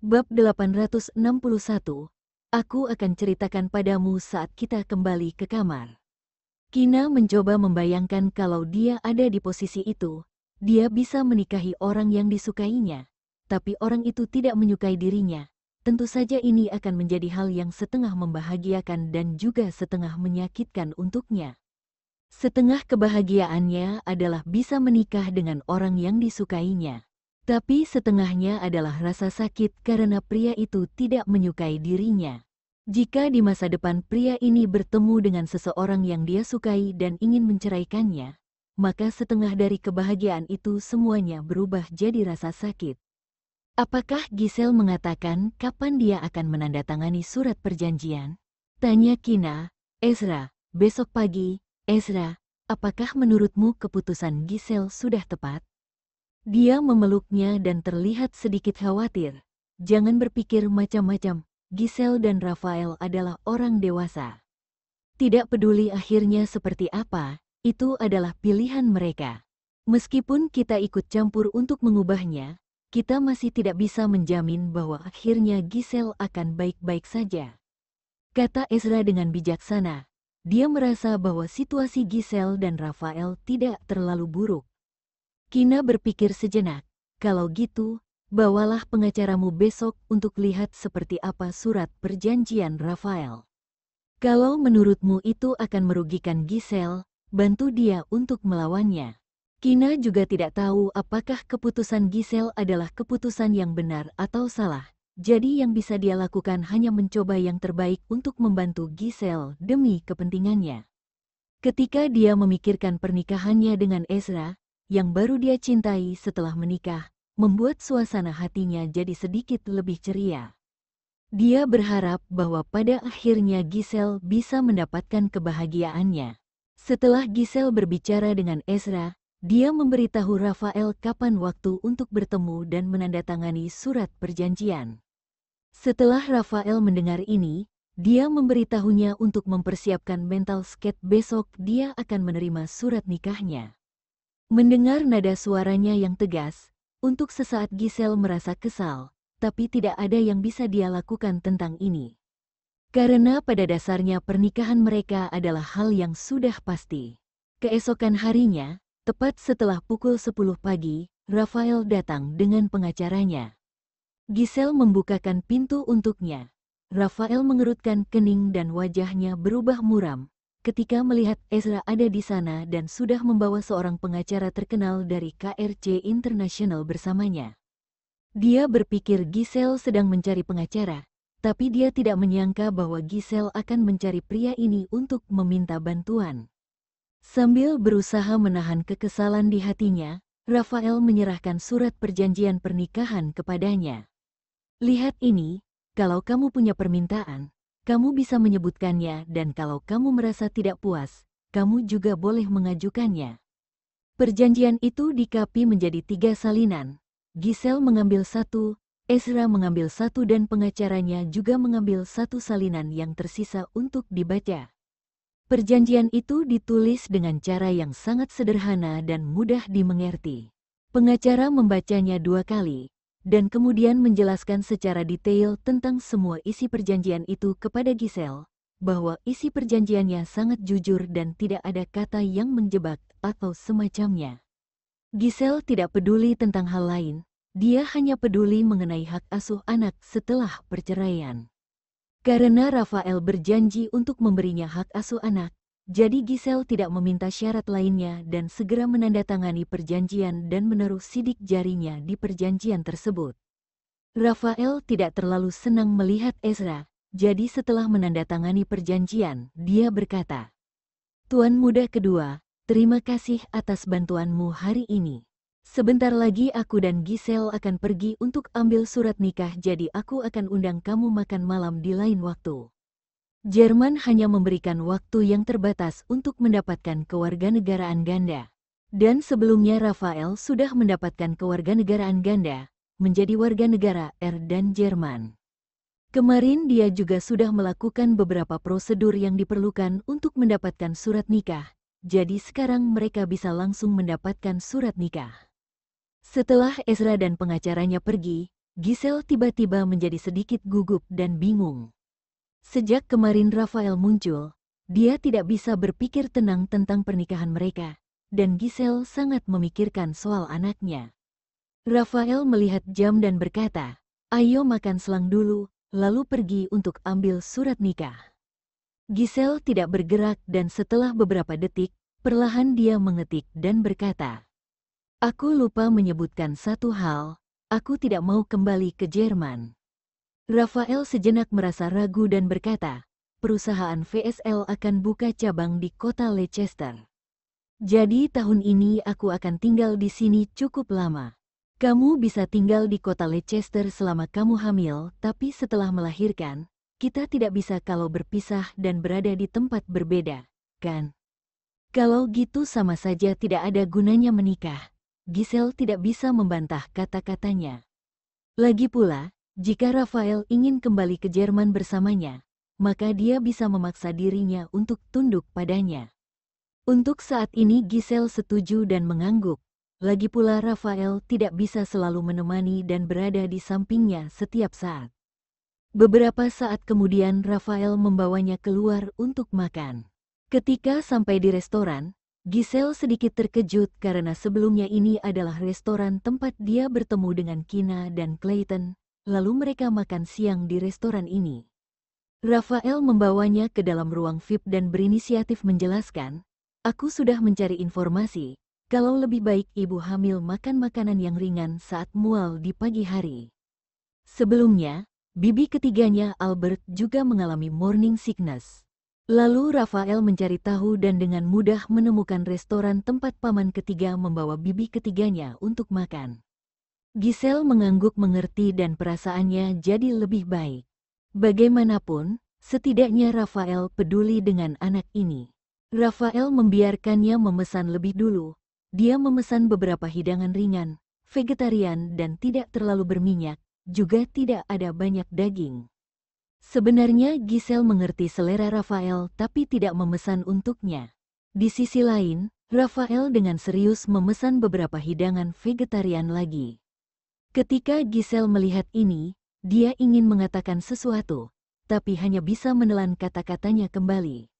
Bab 861, Aku akan ceritakan padamu saat kita kembali ke kamar. Kina mencoba membayangkan kalau dia ada di posisi itu, dia bisa menikahi orang yang disukainya, tapi orang itu tidak menyukai dirinya. Tentu saja ini akan menjadi hal yang setengah membahagiakan dan juga setengah menyakitkan untuknya. Setengah kebahagiaannya adalah bisa menikah dengan orang yang disukainya. Tapi setengahnya adalah rasa sakit karena pria itu tidak menyukai dirinya. Jika di masa depan pria ini bertemu dengan seseorang yang dia sukai dan ingin menceraikannya, maka setengah dari kebahagiaan itu semuanya berubah jadi rasa sakit. Apakah Giselle mengatakan kapan dia akan menandatangani surat perjanjian? Tanya Kina. Ezra, besok pagi. Ezra, apakah menurutmu keputusan Giselle sudah tepat? Dia memeluknya dan terlihat sedikit khawatir. Jangan berpikir macam-macam. Giselle dan Rafael adalah orang dewasa. Tidak peduli akhirnya seperti apa, itu adalah pilihan mereka. Meskipun kita ikut campur untuk mengubahnya, kita masih tidak bisa menjamin bahwa akhirnya Giselle akan baik-baik saja. Kata Ezra dengan bijaksana. Dia merasa bahwa situasi Giselle dan Rafael tidak terlalu buruk. Kina berpikir sejenak, kalau gitu, bawalah pengacaramu besok untuk lihat seperti apa surat perjanjian Rafael. Kalau menurutmu itu akan merugikan Giselle, bantu dia untuk melawannya. Kina juga tidak tahu apakah keputusan Giselle adalah keputusan yang benar atau salah, jadi yang bisa dia lakukan hanya mencoba yang terbaik untuk membantu Giselle demi kepentingannya. Ketika dia memikirkan pernikahannya dengan Ezra, yang baru dia cintai setelah menikah, membuat suasana hatinya jadi sedikit lebih ceria. Dia berharap bahwa pada akhirnya Giselle bisa mendapatkan kebahagiaannya. Setelah Giselle berbicara dengan Ezra, dia memberitahu Rafael kapan waktu untuk bertemu dan menandatangani surat perjanjian. Setelah Rafael mendengar ini, dia memberitahunya untuk mempersiapkan mental skate besok dia akan menerima surat nikahnya. Mendengar nada suaranya yang tegas, untuk sesaat Giselle merasa kesal, tapi tidak ada yang bisa dia lakukan tentang ini. Karena pada dasarnya pernikahan mereka adalah hal yang sudah pasti. Keesokan harinya, tepat setelah pukul 10 pagi, Rafael datang dengan pengacaranya. Giselle membukakan pintu untuknya. Rafael mengerutkan kening dan wajahnya berubah muram ketika melihat Ezra ada di sana dan sudah membawa seorang pengacara terkenal dari KRC International bersamanya. Dia berpikir Giselle sedang mencari pengacara, tapi dia tidak menyangka bahwa Giselle akan mencari pria ini untuk meminta bantuan. Sambil berusaha menahan kekesalan di hatinya, Rafael menyerahkan surat perjanjian pernikahan kepadanya. Lihat ini, kalau kamu punya permintaan, kamu bisa menyebutkannya dan kalau kamu merasa tidak puas, kamu juga boleh mengajukannya. Perjanjian itu dikapi menjadi 3 salinan. Giselle mengambil 1, Ezra mengambil 1 dan pengacaranya juga mengambil 1 salinan yang tersisa untuk dibaca. Perjanjian itu ditulis dengan cara yang sangat sederhana dan mudah dimengerti. Pengacara membacanya 2 kali, dan kemudian menjelaskan secara detail tentang semua isi perjanjian itu kepada Giselle, bahwa isi perjanjiannya sangat jujur dan tidak ada kata yang menjebak atau semacamnya. Giselle tidak peduli tentang hal lain, dia hanya peduli mengenai hak asuh anak setelah perceraian. Karena Rafael berjanji untuk memberinya hak asuh anak, jadi Giselle tidak meminta syarat lainnya dan segera menandatangani perjanjian dan menaruh sidik jarinya di perjanjian tersebut. Rafael tidak terlalu senang melihat Ezra, jadi setelah menandatangani perjanjian, dia berkata, "Tuan muda kedua, terima kasih atas bantuanmu hari ini. Sebentar lagi aku dan Giselle akan pergi untuk ambil surat nikah jadi aku akan undang kamu makan malam di lain waktu." Jerman hanya memberikan waktu yang terbatas untuk mendapatkan kewarganegaraan ganda. Dan sebelumnya Rafael sudah mendapatkan kewarganegaraan ganda, menjadi warga negara R dan Jerman. Kemarin dia juga sudah melakukan beberapa prosedur yang diperlukan untuk mendapatkan surat nikah, jadi sekarang mereka bisa langsung mendapatkan surat nikah. Setelah Ezra dan pengacaranya pergi, Giselle tiba-tiba menjadi sedikit gugup dan bingung. Sejak kemarin Rafael muncul, dia tidak bisa berpikir tenang tentang pernikahan mereka, dan Giselle sangat memikirkan soal anaknya. Rafael melihat jam dan berkata, "Ayo makan selang dulu, lalu pergi untuk ambil surat nikah." Giselle tidak bergerak dan setelah beberapa detik, perlahan dia mengetik dan berkata, "Aku lupa menyebutkan satu hal, aku tidak mau kembali ke Jerman." Rafael sejenak merasa ragu dan berkata, "Perusahaan VSL akan buka cabang di kota Leicester. Jadi tahun ini aku akan tinggal di sini cukup lama. Kamu bisa tinggal di kota Leicester selama kamu hamil, tapi setelah melahirkan, kita tidak bisa kalau berpisah dan berada di tempat berbeda, kan? Kalau gitu sama saja tidak ada gunanya menikah." Giselle tidak bisa membantah kata-katanya. Lagi pula, jika Rafael ingin kembali ke Jerman bersamanya, maka dia bisa memaksa dirinya untuk tunduk padanya. Untuk saat ini Giselle setuju dan mengangguk. Lagi pula Rafael tidak bisa selalu menemani dan berada di sampingnya setiap saat. Beberapa saat kemudian Rafael membawanya keluar untuk makan. Ketika sampai di restoran, Giselle sedikit terkejut karena sebelumnya ini adalah restoran tempat dia bertemu dengan Kina dan Clayton, lalu mereka makan siang di restoran ini. Rafael membawanya ke dalam ruang VIP dan berinisiatif menjelaskan, "Aku sudah mencari informasi, kalau lebih baik ibu hamil makan makanan yang ringan saat mual di pagi hari." Sebelumnya, bibi ketiganya Albert juga mengalami morning sickness. Lalu Rafael mencari tahu dan dengan mudah menemukan restoran tempat paman ketiga membawa bibi ketiganya untuk makan. Giselle mengangguk mengerti dan perasaannya jadi lebih baik. Bagaimanapun, setidaknya Rafael peduli dengan anak ini. Rafael membiarkannya memesan lebih dulu. Dia memesan beberapa hidangan ringan, vegetarian dan tidak terlalu berminyak, juga tidak ada banyak daging. Sebenarnya Giselle mengerti selera Rafael tapi tidak memesan untuknya. Di sisi lain, Rafael dengan serius memesan beberapa hidangan vegetarian lagi. Ketika Giselle melihat ini, dia ingin mengatakan sesuatu, tapi hanya bisa menelan kata-katanya kembali.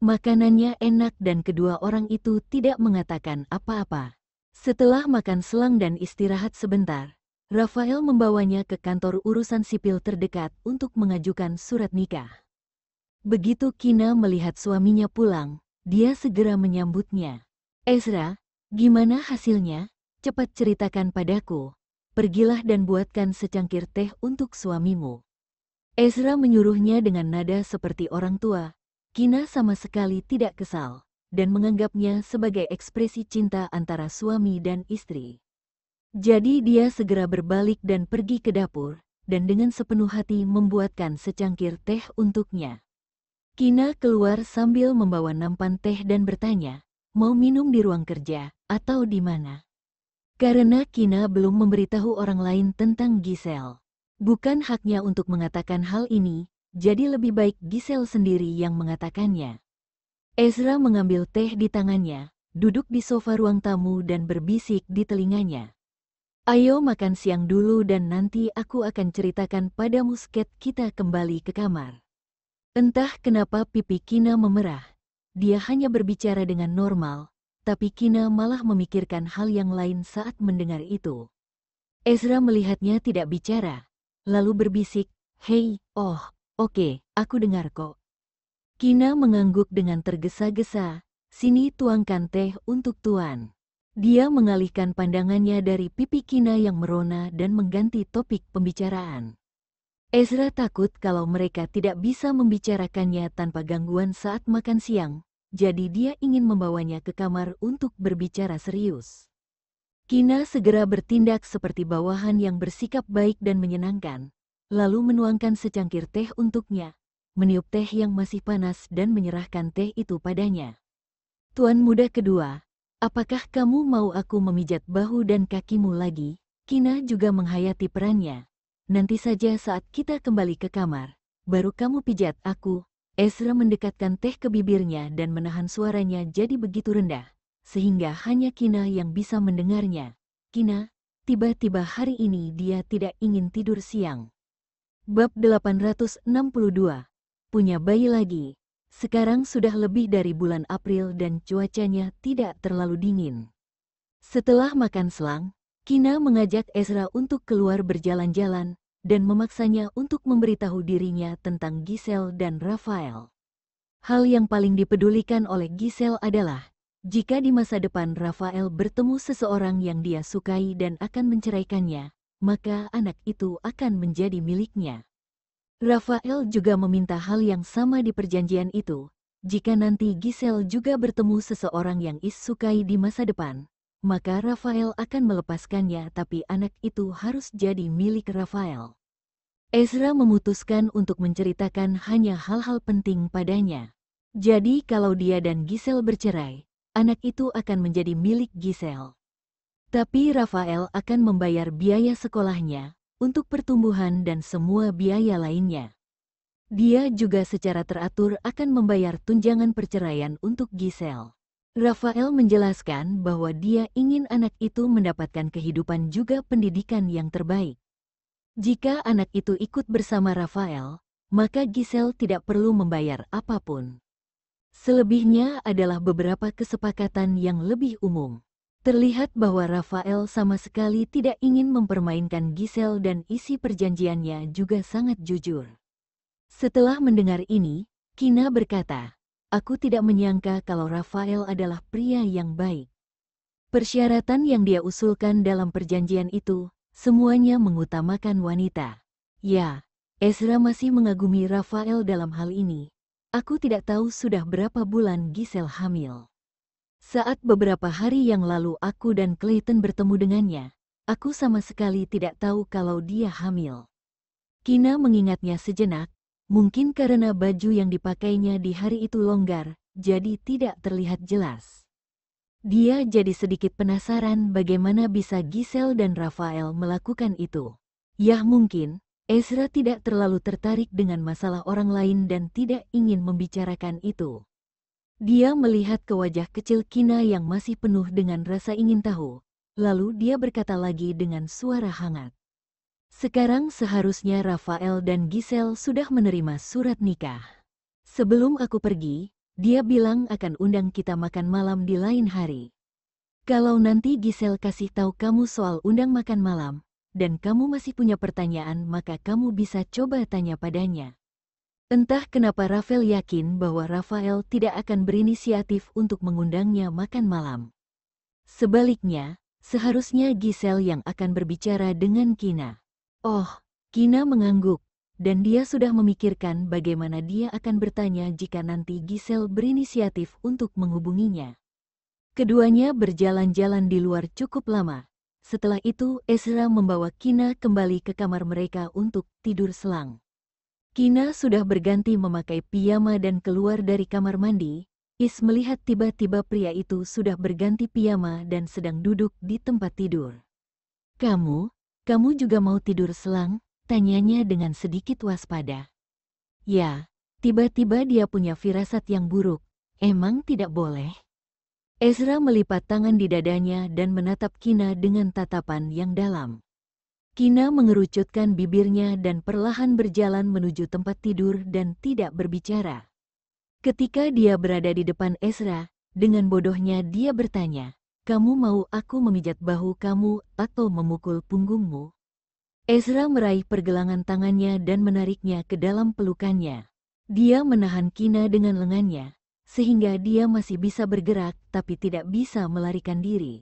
Makanannya enak dan kedua orang itu tidak mengatakan apa-apa. Setelah makan selang dan istirahat sebentar, Rafael membawanya ke kantor urusan sipil terdekat untuk mengajukan surat nikah. Begitu Kina melihat suaminya pulang, dia segera menyambutnya. "Ezra, gimana hasilnya? Cepat ceritakan padaku. Pergilah dan buatkan secangkir teh untuk suamimu." Ezra menyuruhnya dengan nada seperti orang tua. Kina sama sekali tidak kesal, dan menganggapnya sebagai ekspresi cinta antara suami dan istri. Jadi dia segera berbalik dan pergi ke dapur, dan dengan sepenuh hati membuatkan secangkir teh untuknya. Kina keluar sambil membawa nampan teh dan bertanya, "Mau minum di ruang kerja, atau di mana?" Karena Kina belum memberitahu orang lain tentang Giselle. Bukan haknya untuk mengatakan hal ini, jadi lebih baik Giselle sendiri yang mengatakannya. Ezra mengambil teh di tangannya, duduk di sofa ruang tamu dan berbisik di telinganya. "Ayo makan siang dulu dan nanti aku akan ceritakan padamu sket kita kembali ke kamar." Entah kenapa pipi Kina memerah. Dia hanya berbicara dengan normal, tapi Kina malah memikirkan hal yang lain saat mendengar itu. Ezra melihatnya tidak bicara, lalu berbisik, "Hei, oke, aku dengar kok." Kina mengangguk dengan tergesa-gesa, "Sini tuangkan teh untuk tuan." Dia mengalihkan pandangannya dari pipi Kina yang merona dan mengganti topik pembicaraan. Ezra takut kalau mereka tidak bisa membicarakannya tanpa gangguan saat makan siang, jadi dia ingin membawanya ke kamar untuk berbicara serius. Kina segera bertindak seperti bawahan yang bersikap baik dan menyenangkan, lalu menuangkan secangkir teh untuknya, meniup teh yang masih panas dan menyerahkan teh itu padanya. "Tuan muda kedua, apakah kamu mau aku memijat bahu dan kakimu lagi?" Kina juga menghayati perannya. "Nanti saja saat kita kembali ke kamar, baru kamu pijat aku." Ezra mendekatkan teh ke bibirnya dan menahan suaranya jadi begitu rendah, sehingga hanya Kina yang bisa mendengarnya. "Kina, tiba-tiba hari ini dia tidak ingin tidur siang. Bab 862. Punya bayi lagi. Sekarang sudah lebih dari bulan April dan cuacanya tidak terlalu dingin. Setelah makan selang, Kina mengajak Ezra untuk keluar berjalan-jalan dan memaksanya untuk memberitahu dirinya tentang Giselle dan Raphael. Hal yang paling dipedulikan oleh Giselle adalah jika di masa depan Raphael bertemu seseorang yang dia sukai dan akan menceraikannya, maka anak itu akan menjadi miliknya. Raphael juga meminta hal yang sama di perjanjian itu. Jika nanti Giselle juga bertemu seseorang yang sukai di masa depan, maka Raphael akan melepaskannya, tapi anak itu harus jadi milik Raphael. Ezra memutuskan untuk menceritakan hanya hal-hal penting padanya. Jadi kalau dia dan Giselle bercerai, anak itu akan menjadi milik Giselle. Tapi Raphael akan membayar biaya sekolahnya, untuk pertumbuhan dan semua biaya lainnya. Dia juga secara teratur akan membayar tunjangan perceraian untuk Giselle. Raphael menjelaskan bahwa dia ingin anak itu mendapatkan kehidupan juga pendidikan yang terbaik. Jika anak itu ikut bersama Raphael, maka Giselle tidak perlu membayar apapun. Selebihnya adalah beberapa kesepakatan yang lebih umum. Terlihat bahwa Raphael sama sekali tidak ingin mempermainkan Giselle dan isi perjanjiannya juga sangat jujur. Setelah mendengar ini, Kina berkata, "Aku tidak menyangka kalau Raphael adalah pria yang baik." Persyaratan yang dia usulkan dalam perjanjian itu, semuanya mengutamakan wanita. Ya, Ezra masih mengagumi Raphael dalam hal ini. Aku tidak tahu sudah berapa bulan Giselle hamil. Saat beberapa hari yang lalu aku dan Clayton bertemu dengannya, aku sama sekali tidak tahu kalau dia hamil. Kina mengingatnya sejenak, mungkin karena baju yang dipakainya di hari itu longgar, jadi tidak terlihat jelas. Dia jadi sedikit penasaran bagaimana bisa Giselle dan Raphael melakukan itu. Ya mungkin, Ezra tidak terlalu tertarik dengan masalah orang lain dan tidak ingin membicarakan itu. Dia melihat ke wajah kecil Kina yang masih penuh dengan rasa ingin tahu, lalu dia berkata lagi dengan suara hangat. Sekarang seharusnya Raphael dan Giselle sudah menerima surat nikah. Sebelum aku pergi, dia bilang akan undang kita makan malam di lain hari. Kalau nanti Giselle kasih tahu kamu soal undang makan malam, dan kamu masih punya pertanyaan, maka kamu bisa coba tanya padanya. Entah kenapa Raphael yakin bahwa Raphael tidak akan berinisiatif untuk mengundangnya makan malam. Sebaliknya, seharusnya Giselle yang akan berbicara dengan Kina. Oh, Kina mengangguk, dan dia sudah memikirkan bagaimana dia akan bertanya jika nanti Giselle berinisiatif untuk menghubunginya. Keduanya berjalan-jalan di luar cukup lama. Setelah itu Ezra membawa Kina kembali ke kamar mereka untuk tidur selang. Kina sudah berganti memakai piyama dan keluar dari kamar mandi. Is melihat tiba-tiba pria itu sudah berganti piyama dan sedang duduk di tempat tidur. Kamu juga mau tidur selang?" tanyanya dengan sedikit waspada. "Ya, tiba-tiba dia punya firasat yang buruk. Emang tidak boleh?" Ezra melipat tangan di dadanya dan menatap Kina dengan tatapan yang dalam. Kina mengerucutkan bibirnya dan perlahan berjalan menuju tempat tidur dan tidak berbicara. Ketika dia berada di depan Ezra, dengan bodohnya dia bertanya, "Kamu mau aku memijat bahu kamu atau memukul punggungmu?" Ezra meraih pergelangan tangannya dan menariknya ke dalam pelukannya. Dia menahan Kina dengan lengannya, sehingga dia masih bisa bergerak tapi tidak bisa melarikan diri.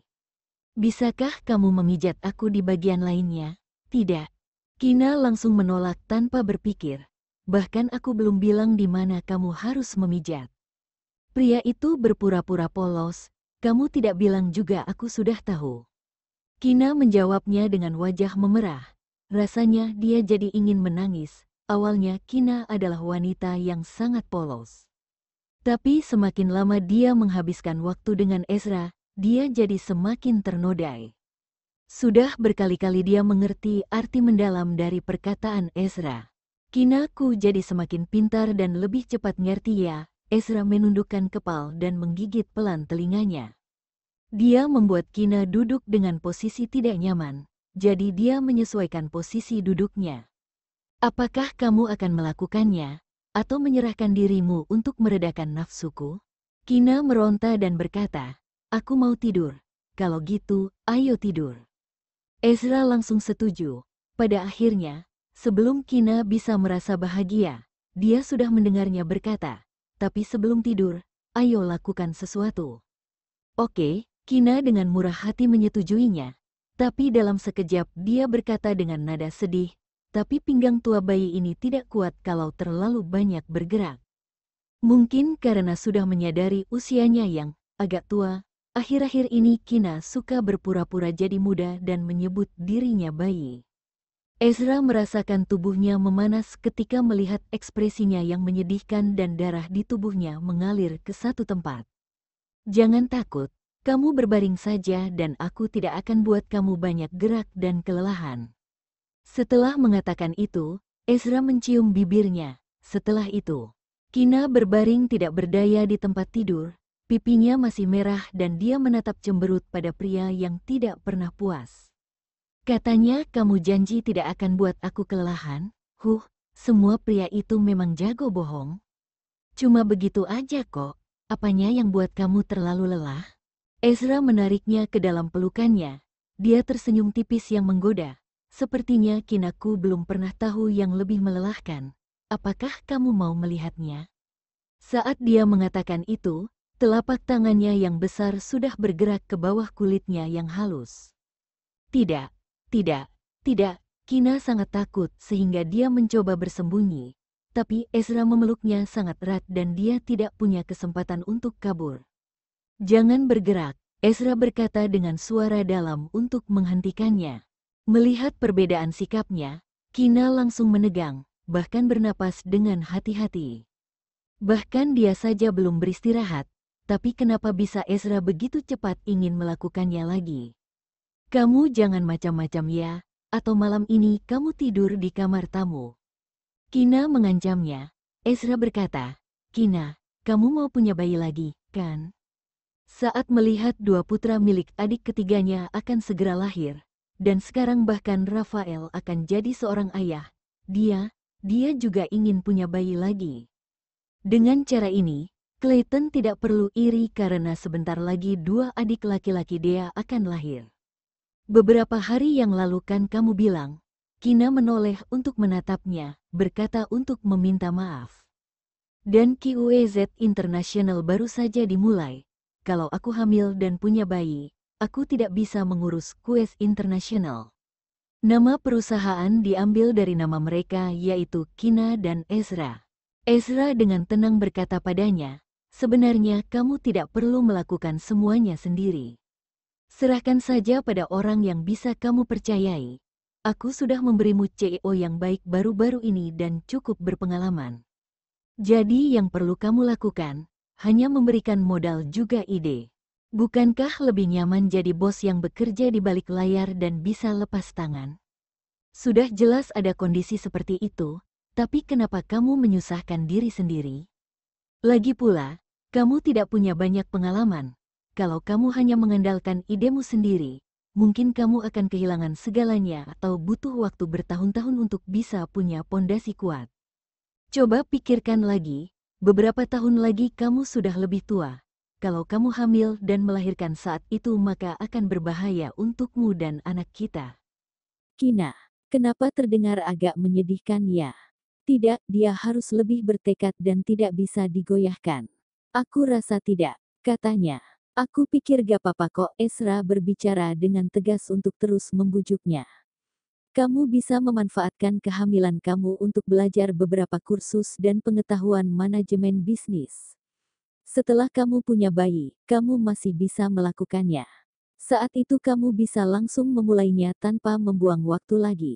"Bisakah kamu memijat aku di bagian lainnya?" "Tidak." Kina langsung menolak tanpa berpikir. "Bahkan aku belum bilang di mana kamu harus memijat." Pria itu berpura-pura polos, "Kamu tidak bilang juga aku sudah tahu." Kina menjawabnya dengan wajah memerah. Rasanya dia jadi ingin menangis. Awalnya Kina adalah wanita yang sangat polos. Tapi semakin lama dia menghabiskan waktu dengan Ezra, dia jadi semakin ternodai. Sudah berkali-kali dia mengerti arti mendalam dari perkataan Ezra. "Kinaku jadi semakin pintar dan lebih cepat ngerti ya." Ezra menundukkan kepala dan menggigit pelan telinganya. Dia membuat Kina duduk dengan posisi tidak nyaman, jadi dia menyesuaikan posisi duduknya. Apakah kamu akan melakukannya, atau menyerahkan dirimu untuk meredakan nafsuku? Kina meronta dan berkata, aku mau tidur. Kalau gitu, ayo tidur. Ezra langsung setuju. Pada akhirnya, sebelum Kina bisa merasa bahagia, dia sudah mendengarnya berkata, tapi sebelum tidur, ayo lakukan sesuatu. Oke, Kina dengan murah hati menyetujuinya. Tapi dalam sekejap dia berkata dengan nada sedih, tapi pinggang tua bayi ini tidak kuat kalau terlalu banyak bergerak. Mungkin karena sudah menyadari usianya yang agak tua, akhir-akhir ini Kina suka berpura-pura jadi muda dan menyebut dirinya bayi. Ezra merasakan tubuhnya memanas ketika melihat ekspresinya yang menyedihkan dan darah di tubuhnya mengalir ke satu tempat. Jangan takut, kamu berbaring saja dan aku tidak akan buat kamu banyak gerak dan kelelahan. Setelah mengatakan itu, Ezra mencium bibirnya. Setelah itu, Kina berbaring tidak berdaya di tempat tidur, pipinya masih merah dan dia menatap cemberut pada pria yang tidak pernah puas. Katanya kamu janji tidak akan buat aku kelelahan? Semua pria itu memang jago bohong. Cuma begitu aja kok, apanya yang buat kamu terlalu lelah? Ezra menariknya ke dalam pelukannya. Dia tersenyum tipis yang menggoda. Sepertinya Kinaku belum pernah tahu yang lebih melelahkan. Apakah kamu mau melihatnya? Saat dia mengatakan itu, telapak tangannya yang besar sudah bergerak ke bawah kulitnya yang halus. Tidak, tidak, tidak. Kina sangat takut sehingga dia mencoba bersembunyi. Tapi Ezra memeluknya sangat erat dan dia tidak punya kesempatan untuk kabur. Jangan bergerak, Ezra berkata dengan suara dalam untuk menghentikannya. Melihat perbedaan sikapnya, Kina langsung menegang, bahkan bernapas dengan hati-hati. Bahkan dia saja belum beristirahat, tapi kenapa bisa Ezra begitu cepat ingin melakukannya lagi? Kamu jangan macam-macam ya, atau malam ini kamu tidur di kamar tamu. Kina mengancamnya. Ezra berkata, Kina, kamu mau punya bayi lagi, kan? Saat melihat dua putra milik adik ketiganya akan segera lahir, dan sekarang bahkan Rafael akan jadi seorang ayah, dia juga ingin punya bayi lagi. Dengan cara ini, Clayton tidak perlu iri karena sebentar lagi dua adik laki-laki dia akan lahir. Beberapa hari yang lalu kan kamu bilang, Kina menoleh untuk menatapnya, berkata untuk meminta maaf. Dan QEZ International baru saja dimulai. Kalau aku hamil dan punya bayi, aku tidak bisa mengurus QEZ International. Nama perusahaan diambil dari nama mereka yaitu Kina dan Ezra. Ezra dengan tenang berkata padanya, sebenarnya kamu tidak perlu melakukan semuanya sendiri. Serahkan saja pada orang yang bisa kamu percayai. Aku sudah memberimu CEO yang baik baru-baru ini dan cukup berpengalaman. Jadi yang perlu kamu lakukan, hanya memberikan modal juga ide. Bukankah lebih nyaman jadi bos yang bekerja di balik layar dan bisa lepas tangan? Sudah jelas ada kondisi seperti itu, tapi kenapa kamu menyusahkan diri sendiri? Lagi pula, kamu tidak punya banyak pengalaman. Kalau kamu hanya mengandalkan idemu sendiri, mungkin kamu akan kehilangan segalanya atau butuh waktu bertahun-tahun untuk bisa punya pondasi kuat. Coba pikirkan lagi, beberapa tahun lagi kamu sudah lebih tua. Kalau kamu hamil dan melahirkan saat itu maka akan berbahaya untukmu dan anak kita. Kina, kenapa terdengar agak menyedihkan ya? Tidak, dia harus lebih bertekad dan tidak bisa digoyahkan. Aku rasa tidak, katanya. Aku pikir gak apa-apa kok, Ezra berbicara dengan tegas untuk terus membujuknya. Kamu bisa memanfaatkan kehamilan kamu untuk belajar beberapa kursus dan pengetahuan manajemen bisnis. Setelah kamu punya bayi, kamu masih bisa melakukannya. Saat itu kamu bisa langsung memulainya tanpa membuang waktu lagi.